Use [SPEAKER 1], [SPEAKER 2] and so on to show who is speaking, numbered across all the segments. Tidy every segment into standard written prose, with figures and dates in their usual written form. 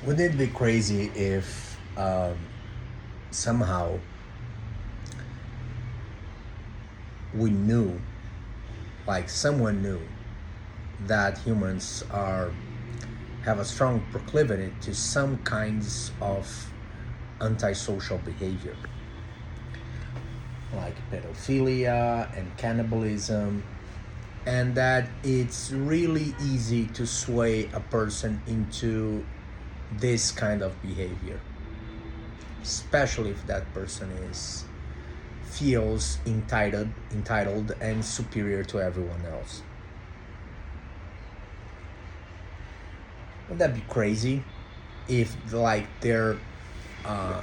[SPEAKER 1] Wouldn't it be crazy if somehow we knew, like someone knew, that humans are have a strong proclivity to some kinds of antisocial behavior, like pedophilia and cannibalism, and that it's really easy to sway a person into this kind of behavior, especially if that person is feels entitled and superior to everyone else. Would that be crazy if like their uh,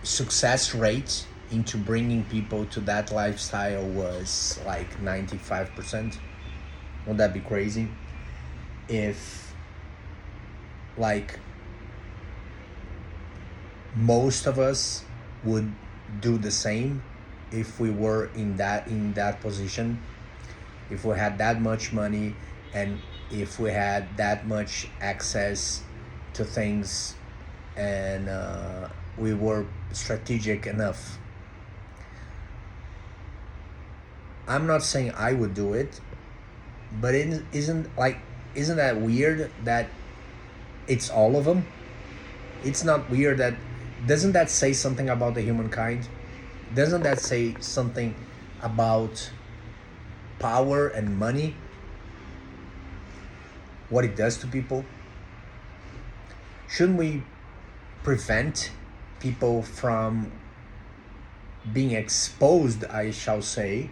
[SPEAKER 1] success rate into bringing people to that lifestyle was like 95%? Would that be crazy if like most of us would do the same if we were in that position, if we had that much money, and if we had that much access to things, and we were strategic enough? I'm not saying I would do it, but it isn't that weird that it's all of them? It's not weird that doesn't that say something about the humankind? Doesn't that say something about power and money, what it does to people? Shouldn't we prevent people from being exposed, I shall say,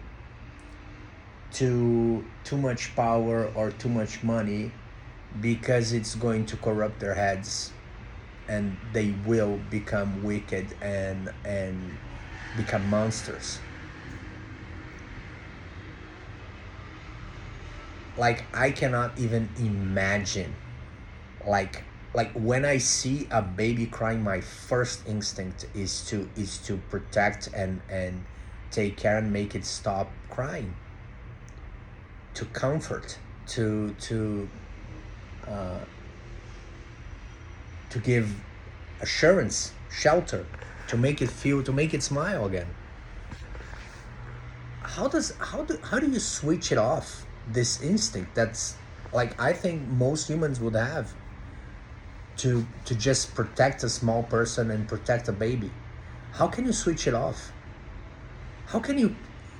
[SPEAKER 1] to too much power or too much money, because it's going to corrupt their heads and they will become wicked and become monsters? Like I cannot even imagine, like when I see a baby crying, my first instinct is to protect and take care and make it stop crying, to comfort, uh, to give assurance, shelter, to make it smile again. How do you switch it off, this instinct that's like I think most humans would have, to just protect a small person and protect a baby? How can you switch it off? How can you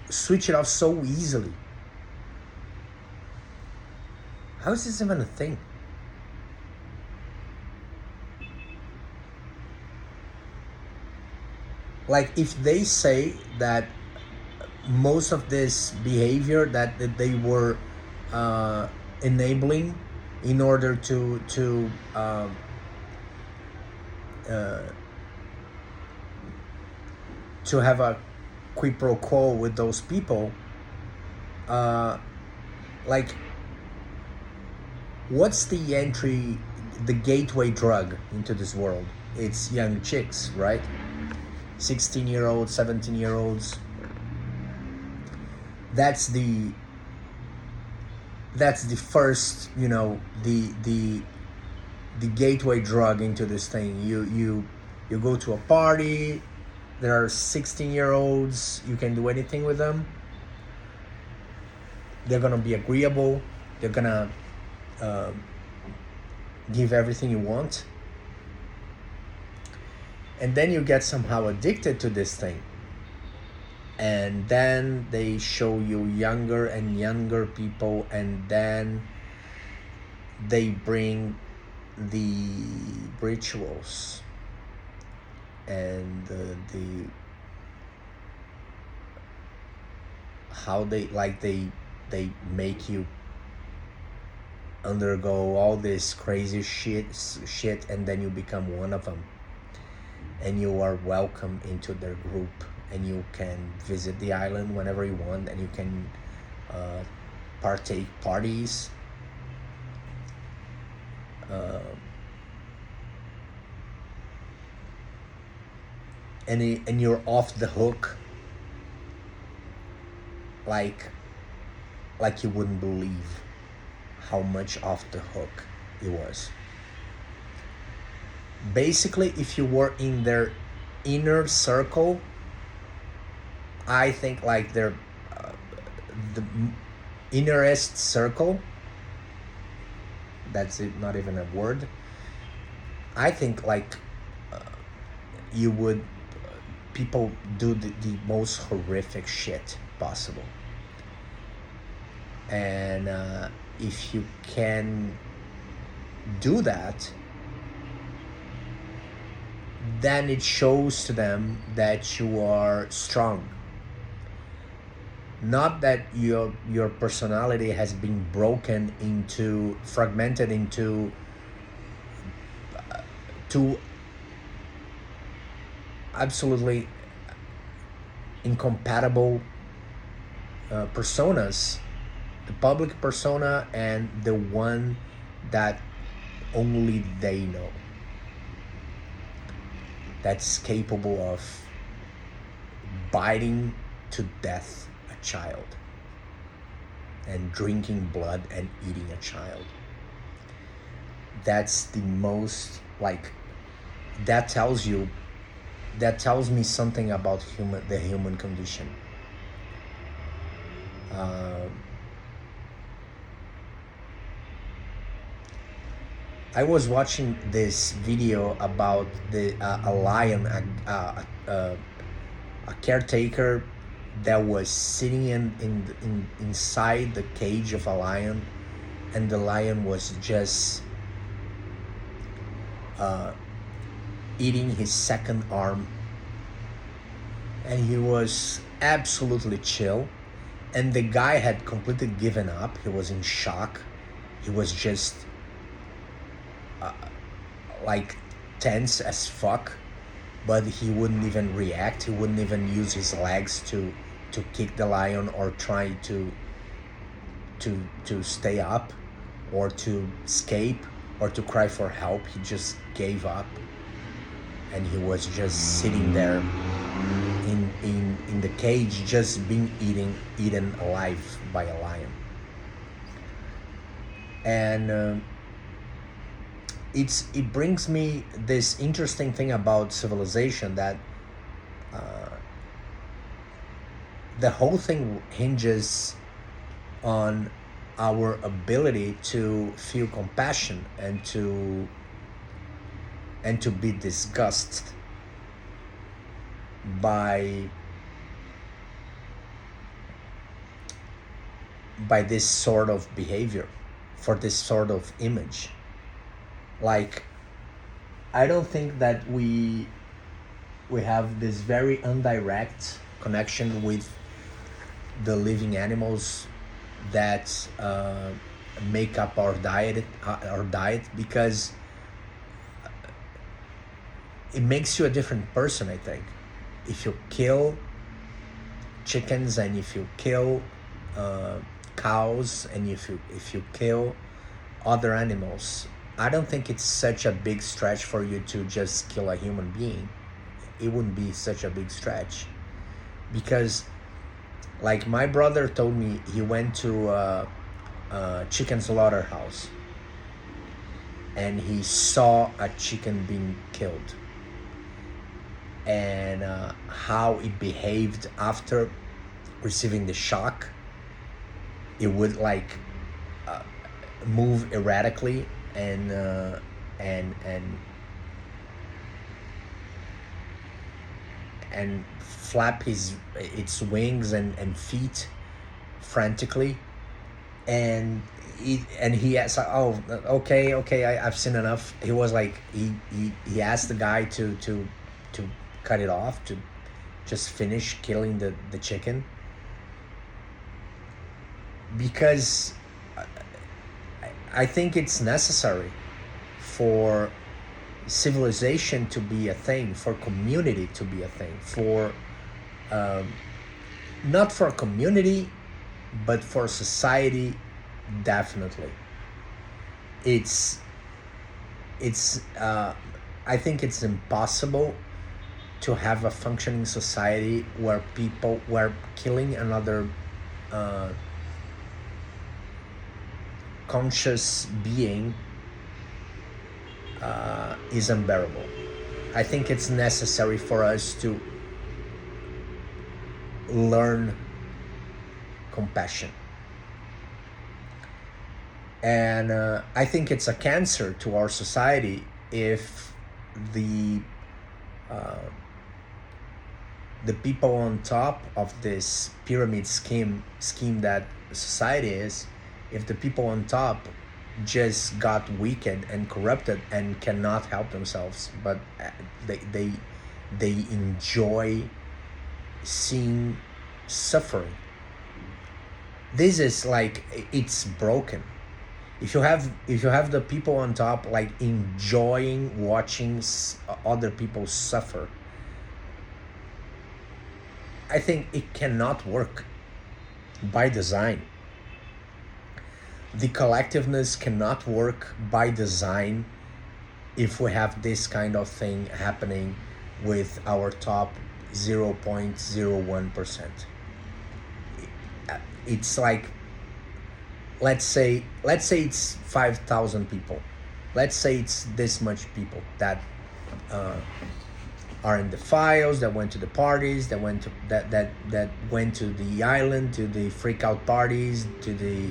[SPEAKER 1] switch it off so easily? How is this even a thing? Like if they say that most of this behavior that they were uh, enabling in order uh, to have a quid pro quo with those people, uh, like what's the gateway drug into this world? It's young chicks, right? 16-year-olds, 17-year-olds. That's the first, the gateway drug into this thing. You go to a party, there are 16-year-olds, you can do anything with them. They're gonna be agreeable, they're gonna uh, give everything you want, and then you get somehow addicted to this thing, and then they show you younger and younger people, and then they bring the rituals and the how they make you undergo all this crazy shit, and then you become one of them, and you are welcome into their group, and you can visit the island whenever you want, and you can uh, partake parties, uh, and you're off the hook, like you wouldn't believe how much off the hook it was. Basically, if you were in their inner circle, I think like their the innerest circle, that's it, not even a word. I think like you would people do the most horrific shit possible, and if you can do that, then it shows to them that you are strong, not that your personality has been broken into, fragmented into two absolutely incompatible personas, the public persona and the one that only they know, that's capable of biting to death a child and drinking blood and eating a child. That's the most, like, that tells me something about the human condition. I was watching this video about a lion, a caretaker that was sitting inside the cage of a lion, and the lion was just eating his second arm, and he was absolutely chill, and the guy had completely given up. He was in shock. He was just like tense as fuck, but he wouldn't even react. He wouldn't even use his legs to kick the lion or try to stay up or to escape or to cry for help. He just gave up, and he was just sitting there in the cage, just being eaten alive by a lion. And it brings me this interesting thing about civilization, that the whole thing hinges on our ability to feel compassion and to be disgusted by this sort of behavior, for this sort of image. Like, I don't think that we have this very indirect connection with the living animals that make up our diet, because it makes you a different person, I think. If you kill chickens, and if you kill cows, and if you kill other animals, I don't think it's such a big stretch for you to just kill a human being. It wouldn't be such a big stretch, because, like, my brother told me he went to a chicken slaughterhouse and he saw a chicken being killed, and how it behaved after receiving the shock. It would like move erratically and flap its wings and feet frantically, and he asked, oh, okay, I've seen enough. He was like, he asked the guy to cut it off, to just finish killing the chicken, because I think it's necessary for civilization to be a thing, for community to be a thing, for not for community, but for society, definitely. It's I think it's impossible to have a functioning society where killing another conscious being is unbearable. I think it's necessary for us to learn compassion. And I think it's a cancer to our society if the uh, the people on top of this pyramid scheme that society is, if the people on top just got weakened and corrupted and cannot help themselves, but they they enjoy seeing suffering. This is like, it's broken. If you have the people on top like enjoying watching other people suffer, I think it cannot work by design. The collectiveness cannot work by design if we have this kind of thing happening with our top 0.01%. It's like, let's say it's 5,000 people. Let's say it's this much people that are in the files, that went to the parties, that went to that went to the island, to the freak out parties, to the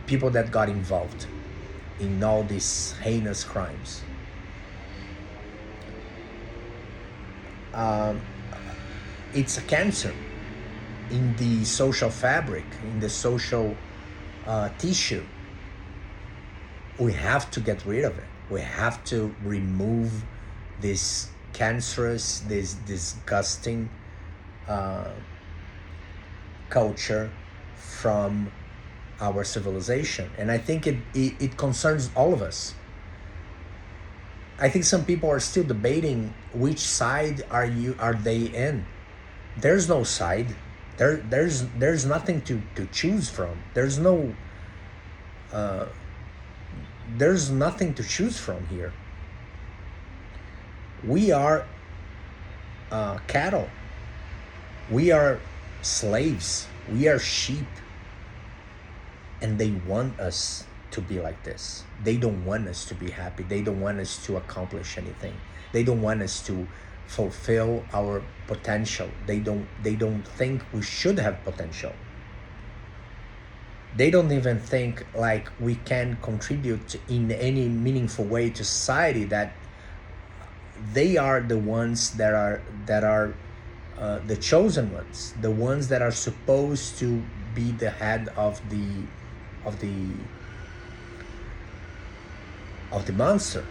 [SPEAKER 1] people that got involved in all these heinous crimes. Um, it's a cancer in the social fabric, in the social tissue. We have to get rid of it. We have to remove this cancerous, this disgusting uh, culture from our civilization. And I think it concerns all of us. I think some people are still debating which side are they in. There's no side. There's nothing to choose from. Uh, there's nothing to choose from here. We are cattle. We are slaves. We are sheep. And they want us to be like this. They don't want us to be happy. They don't want us to accomplish anything. They don't want us to fulfill our potential. They don't think we should have potential. They don't even think like we can contribute in any meaningful way to society, that they are the ones that are the chosen ones, the ones that are supposed to be the head of the of the monster,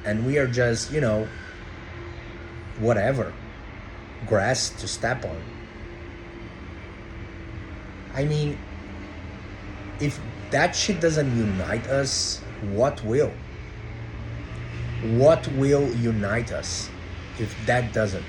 [SPEAKER 1] and we are just, whatever, grass to step on. I mean, if that shit doesn't unite us, what will? What will unite us if that doesn't?